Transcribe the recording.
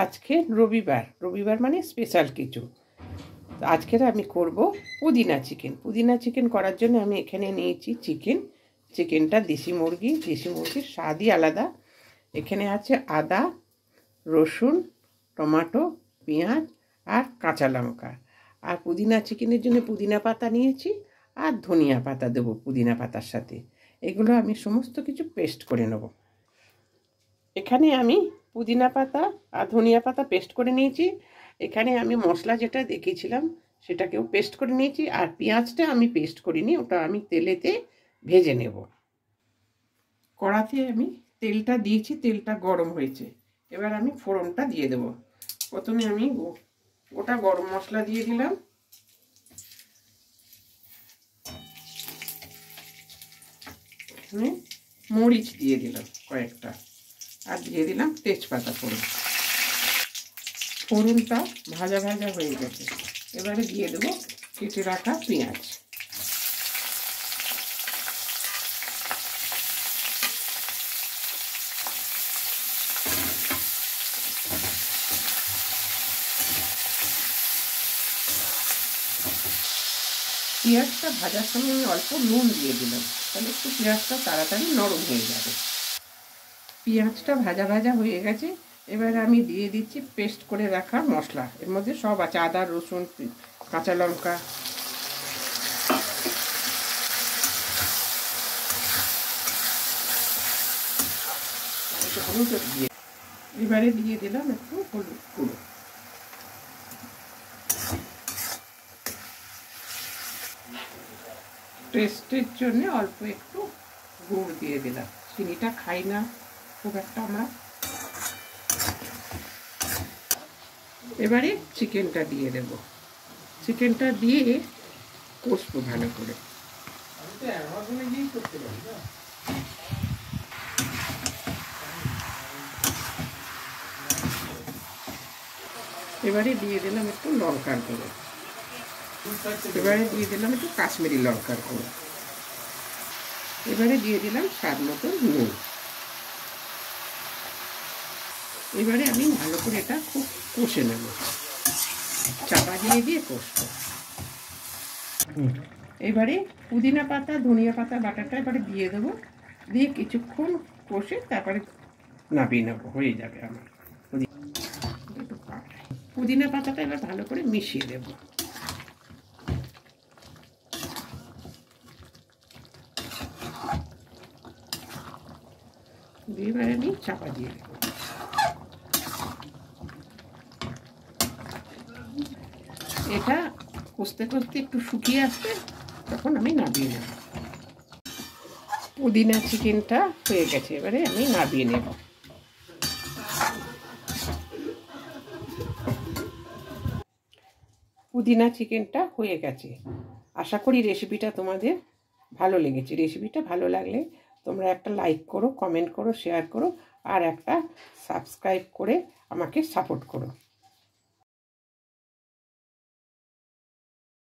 আজকে রবিবার মানে স্পেশাল কিছু। আজকের আমি করব পুদিনা চিকেন। পুদিনা চিকেন করার জন্য আমি এখানে নিয়েছি চিকেনটা দেশি মুরগির স্বাদই আলাদা। এখানে আছে আদা, রসুন, টমেটো, পেঁয়াজ আর কাঁচা লঙ্কা। আর পুদিনা চিকেনের জন্য পুদিনা পাতা নিয়েছি আর ধনিয়া পাতা দেবো পুদিনা পাতার সাথে। এগুলো আমি সমস্ত কিছু পেস্ট করে নেব। এখানে আমি পুদিনা পাতা আর ধনিয়া পাতা পেস্ট করে নিয়েছি। এখানে আমি মশলা যেটা দেখিয়েছিলাম সেটাকেও পেস্ট করে নিয়েছি। আর পেঁয়াজটা আমি পেস্ট করিনি, ওটা আমি তেলেতে ভেজে নেব। কড়াতে আমি তেলটা দিয়েছি, তেলটা গরম হয়েছে। এবার আমি ফোড়নটা দিয়ে দেব। প্রথমে আমি গোটা গরম মশলা দিয়ে দিলাম, এখানে মরিচ দিয়ে দিলাম কয়েকটা, আর দিয়ে দিলাম তেজপাতা ফোড়ন। ফোড়নটা ভাজা ভাজা হয়ে গেছে। এবারে দিয়ে দেবো কেটে রাখা পেঁয়াজ। পেঁয়াজটা ভাজার সময় আমি অল্প নুন দিয়ে দিলাম, তাহলে একটু পেঁয়াজটা তাড়াতাড়ি নরম হয়ে যাবে। পেঁয়াজটা ভাজা ভাজা হয়ে গেছে। এবার আমি দিয়ে দিচ্ছি পেস্ট করে রাখা মশলা। এর মধ্যে সব আছে, আদা, রসুন, কাঁচা লঙ্কা। এবারে দিয়ে দিলাম একটু হলুদ গুঁড়ো। টেস্টের জন্য অল্প একটু গুড় দিয়ে দিলাম, চিনিটা খাই না খুব একটা আমরা। এবারে চিকেনটা দিয়ে দেব। চিকেনটা দিয়ে কষবো ভালো করে। এবারে দিয়ে দিলাম একটু লঙ্কার গুঁড়ো। এবারে দিয়ে দিলাম একটু কাশ্মীরি লঙ্কার গুঁড়ো। এবারে দিয়ে দিলাম স্বাদ মতো নুন। এবারে আমি ভালো করে এটা খুব কষে নেব, চাপা দিয়ে কষবো। এবারে পুদিনা পাতা, ধনিয়া পাতা বাটাটা এবারে দিয়ে দেবো, দিয়ে কিছুক্ষণ কষে তারপরে নামিয়ে নেবো, হয়ে যাবে আমার পুদিনা পাতাটা। এবার ভালো করে মিশিয়ে দেবো। এবারে আমি চাপা দিয়ে দেবো। এটা কষতে কষতে একটু শুকিয়ে আসবে, তখন আমি নামিয়ে নেব। পুদিনা চিকেনটা হয়ে গেছে, এবারে আমি নামিয়ে নেব। পুদিনা চিকেনটা হয়ে গেছে। আশা করি রেসিপিটা তোমাদের ভালো লেগেছে। রেসিপিটা ভালো লাগলে তোমরা একটা লাইক করো, কমেন্ট করো, শেয়ার করো, আর একটা সাবস্ক্রাইব করে আমাকে সাপোর্ট করো।